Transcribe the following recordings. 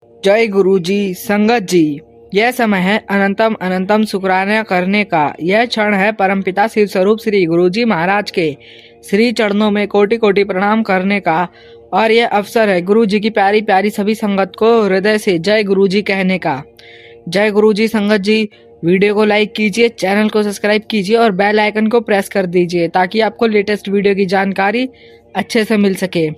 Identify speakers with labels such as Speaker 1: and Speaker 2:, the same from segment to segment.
Speaker 1: जय गुरु जी। संगत जी, यह समय है अनंतम अनंतम शुक्राना करने का। यह क्षण है परमपिता शिव स्वरूप श्री गुरु जी महाराज के श्री चरणों में कोटि कोटि प्रणाम करने का। और यह अवसर है गुरु जी की प्यारी प्यारी सभी संगत को हृदय से जय गुरु जी कहने का। जय गुरु जी। संगत जी, वीडियो को लाइक कीजिए, चैनल को सब्सक्राइब कीजिए और बेल आइकन को प्रेस कर दीजिए ताकि आपको लेटेस्ट वीडियो की जानकारी अच्छे से मिल सके।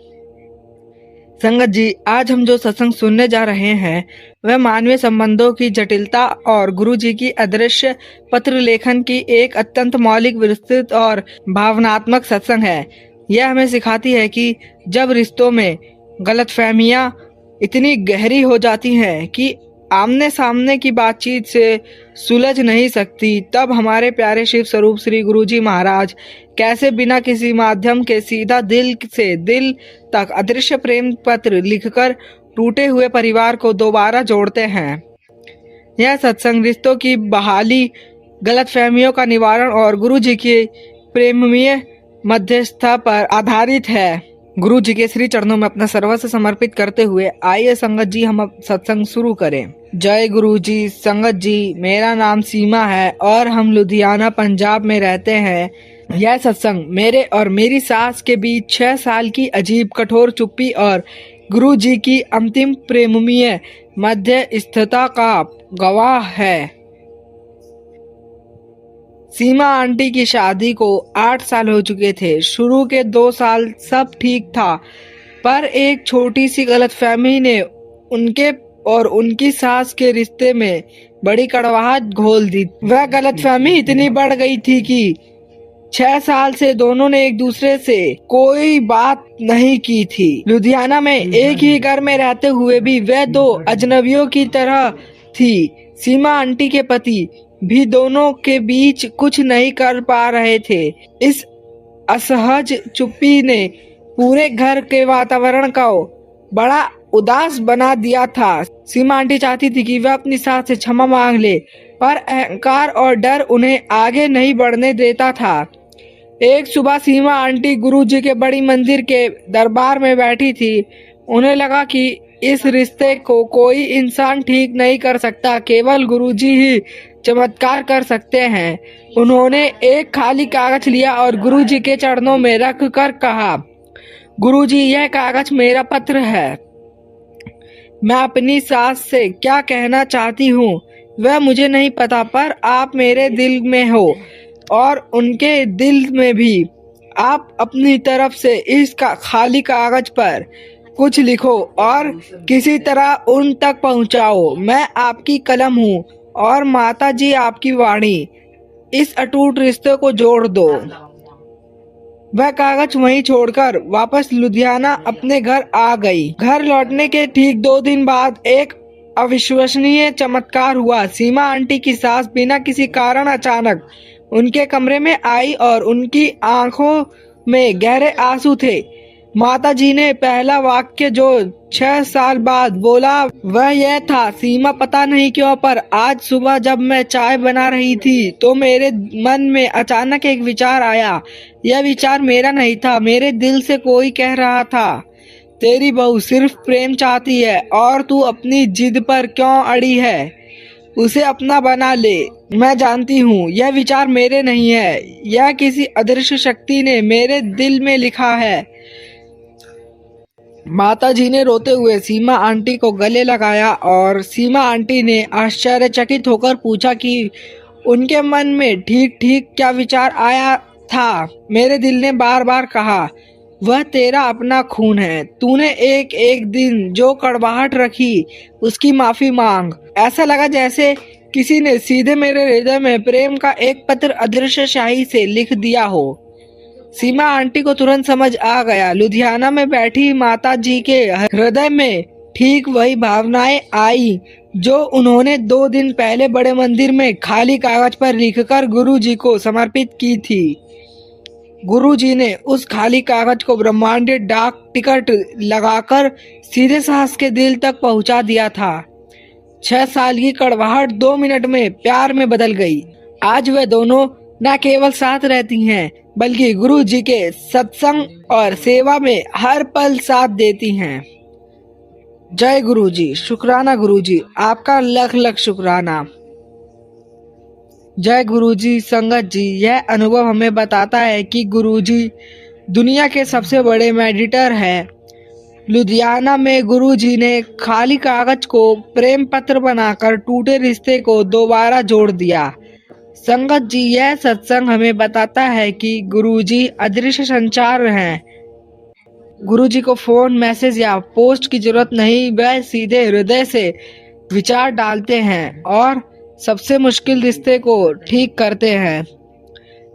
Speaker 1: संगत जी, आज हम जो सत्संग सुनने जा रहे हैं वह मानवीय संबंधों की जटिलता और गुरु जी की अदृश्य पत्र लेखन की एक अत्यंत मौलिक, विस्तृत और भावनात्मक सत्संग है। यह हमें सिखाती है कि जब रिश्तों में गलतफहमियां इतनी गहरी हो जाती हैं कि आमने सामने की बातचीत से सुलझ नहीं सकती, तब हमारे प्यारे शिव स्वरूप श्री गुरु जी महाराज कैसे बिना किसी माध्यम के सीधा दिल से दिल तक अदृश्य प्रेम पत्र लिखकर टूटे हुए परिवार को दोबारा जोड़ते हैं। यह सत्संग रिश्तों की बहाली, गलतफहमियों का निवारण और गुरु जी की प्रेममय मध्यस्थता पर आधारित है। गुरु जी के श्री चरणों में अपना सर्वस्व समर्पित करते हुए आइए संगत जी हम अब सत्संग शुरू करें। जय गुरु जी। संगत जी, मेरा नाम सीमा है और हम लुधियाना पंजाब में रहते हैं। यह सत्संग मेरे और मेरी सास के बीच 6 साल की अजीब कठोर चुप्पी और गुरु जी की अंतिम प्रेममय मध्यस्थता का गवाह है। सीमा आंटी की शादी को 8 साल हो चुके थे। शुरू के 2 साल सब ठीक था, पर एक छोटी सी गलतफहमी ने उनके और उनकी सास के रिश्ते में बड़ी कड़वाहट घोल दी। वह गलतफहमी इतनी बढ़ गई थी कि 6 साल से दोनों ने एक दूसरे से कोई बात नहीं की थी। लुधियाना में एक ही घर में रहते हुए भी वह 2 अजनबियों की तरह थी। सीमा आंटी के पति भी दोनों के बीच कुछ नहीं कर पा रहे थे। इस असहज चुप्पी ने पूरे घर के वातावरण को बड़ा उदास बना दिया था। सीमा आंटी चाहती थी कि वह अपनी सास से क्षमा मांग ले, पर अहंकार और डर उन्हें आगे नहीं बढ़ने देता था। एक सुबह सीमा आंटी गुरु जी के बड़ी मंदिर के दरबार में बैठी थी। उन्हें लगा कि इस रिश्ते को कोई इंसान ठीक नहीं कर सकता, केवल गुरु जी ही चमत्कार कर सकते हैं। उन्होंने एक खाली कागज लिया और गुरु जी के चरणों में रख कर कहा, गुरु जी, यह कागज मेरा पत्र है। मैं अपनी सास से क्या कहना चाहती हूँ वह मुझे नहीं पता, पर आप मेरे दिल में हो और उनके दिल में भी। आप अपनी तरफ से इस खाली कागज पर कुछ लिखो और किसी तरह उन तक पहुँचाओ। मैं आपकी कलम हूँ और माता जी आपकी वाणी। इस अटूट रिश्ते को जोड़ दो। वह कागज वहीं छोड़कर वापस लुधियाना अपने घर आ गई। घर लौटने के ठीक 2 दिन बाद एक अविश्वसनीय चमत्कार हुआ। सीमा आंटी की सास बिना किसी कारण अचानक उनके कमरे में आई और उनकी आंखों में गहरे आंसू थे। माता जी ने पहला वाक्य जो 6 साल बाद बोला वह यह था, सीमा, पता नहीं क्यों पर आज सुबह जब मैं चाय बना रही थी तो मेरे मन में अचानक एक विचार आया। यह विचार मेरा नहीं था, मेरे दिल से कोई कह रहा था, तेरी बहू सिर्फ प्रेम चाहती है और तू अपनी जिद पर क्यों अड़ी है, उसे अपना बना ले। मैं जानती हूँ यह विचार मेरे नहीं है, यह किसी अदृश्य शक्ति ने मेरे दिल में लिखा है। माता जी ने रोते हुए सीमा आंटी को गले लगाया और सीमा आंटी ने आश्चर्यचकित होकर पूछा कि उनके मन में ठीक ठीक क्या विचार आया था। मेरे दिल ने बार बार कहा, वह तेरा अपना खून है, तूने एक एक दिन जो कड़वाहट रखी उसकी माफी मांग। ऐसा लगा जैसे किसी ने सीधे मेरे हृदय में प्रेम का एक पत्र अदृश्य शाही से लिख दिया हो। सीमा आंटी को तुरंत समझ आ गया। लुधियाना में बैठी माता जी के हृदय में ठीक वही भावनाएं आई जो उन्होंने 2 दिन पहले बड़े मंदिर में खाली कागज पर लिखकर गुरु जी को समर्पित की थी। गुरु जी ने उस खाली कागज को ब्रह्मांडीय डाक टिकट लगाकर सीधे सास के दिल तक पहुंचा दिया था। 6 साल की कड़वाहट 2 मिनट में प्यार में बदल गई। आज वे दोनों न केवल साथ रहती हैं बल्कि गुरु जी के सत्संग और सेवा में हर पल साथ देती हैं। जय गुरुजी, शुक्राना गुरुजी, आपका लख लख शुक्राना। जय गुरुजी। संगत जी, यह अनुभव हमें बताता है कि गुरुजी दुनिया के सबसे बड़े मेडिटर हैं। लुधियाना में गुरुजी ने खाली कागज को प्रेम पत्र बनाकर टूटे रिश्ते को दोबारा जोड़ दिया। संगत जी, यह सत्संग हमें बताता है कि गुरुजी अदृश्य संचार हैं। गुरुजी को फोन, मैसेज या पोस्ट की जरूरत नहीं, वह सीधे हृदय से विचार डालते हैं और सबसे मुश्किल रिश्ते को ठीक करते हैं।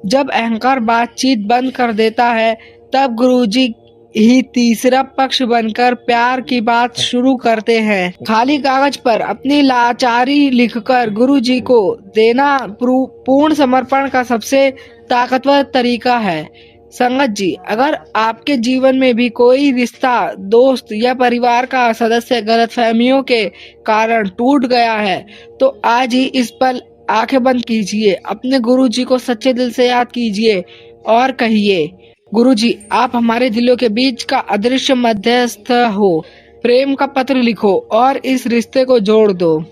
Speaker 1: जब अहंकार बातचीत बंद कर देता है, तब गुरुजी ही तीसरा पक्ष बनकर प्यार की बात शुरू करते हैं। खाली कागज पर अपनी लाचारी लिखकर गुरुजी को देना पूर्ण समर्पण का सबसे ताकतवर तरीका है। संगत जी, अगर आपके जीवन में भी कोई रिश्ता, दोस्त या परिवार का सदस्य गलतफहमियों के कारण टूट गया है, तो आज ही इस पल आंखें बंद कीजिए, अपने गुरुजी को सच्चे दिल से याद कीजिए और कहिए, गुरुजी, आप हमारे दिलों के बीच का अदृश्य मध्यस्थ हो। प्रेम का पत्र लिखो और इस रिश्ते को जोड़ दो।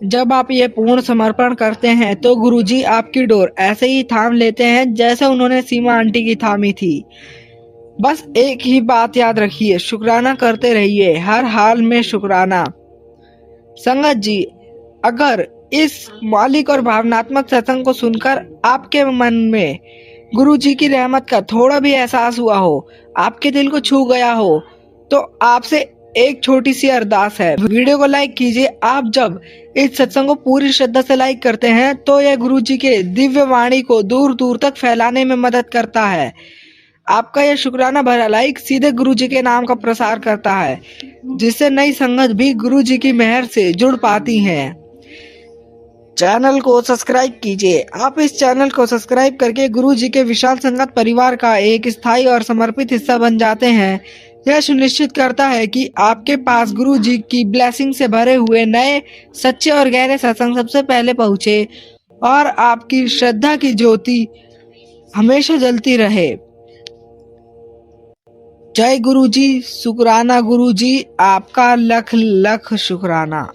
Speaker 1: जब आप ये पूर्ण समर्पण करते हैं तो गुरुजी आपकी डोर ऐसे ही थाम लेते हैं जैसे उन्होंने सीमा आंटी की थामी थी। बस एक ही बात याद रखिए, शुक्राना करते रहिए, हर हाल में शुक्राना। संगत जी, अगर इस मौलिक और भावनात्मक सत्संग को सुनकर आपके मन में गुरुजी की रहमत का थोड़ा भी एहसास हुआ हो, आपके दिल को छू गया हो, तो आपसे एक छोटी सी अरदास है, वीडियो को लाइक कीजिए। आप जब इस सत्संग को पूरी श्रद्धा से लाइक करते हैं तो यह गुरुजी के दिव्य वाणी को दूर दूर तक फैलाने में मदद करता है। आपका यह शुक्राना भरा लाइक सीधे गुरुजी के नाम का प्रसार करता है, जिससे नई संगत भी गुरुजी की मेहर से जुड़ पाती है। चैनल को सब्सक्राइब कीजिए। आप इस चैनल को सब्सक्राइब करके गुरुजी के विशाल संगत परिवार का एक स्थायी और समर्पित हिस्सा बन जाते हैं। यह सुनिश्चित करता है कि आपके पास गुरुजी की ब्लेसिंग से भरे हुए नए, सच्चे और गहरे सत्संग सबसे पहले पहुंचे और आपकी श्रद्धा की ज्योति हमेशा जलती रहे। जय गुरुजी, शुक्राना गुरुजी, आपका लख लख शुक्राना।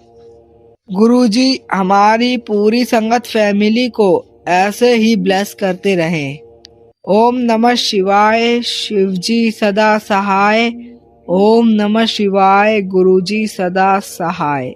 Speaker 1: गुरुजी हमारी पूरी संगत फैमिली को ऐसे ही ब्लेस करते रहें। ओम नमः शिवाय, शिवजी सदा सहाय। ओम नमः शिवाय, गुरुजी सदा सहाय।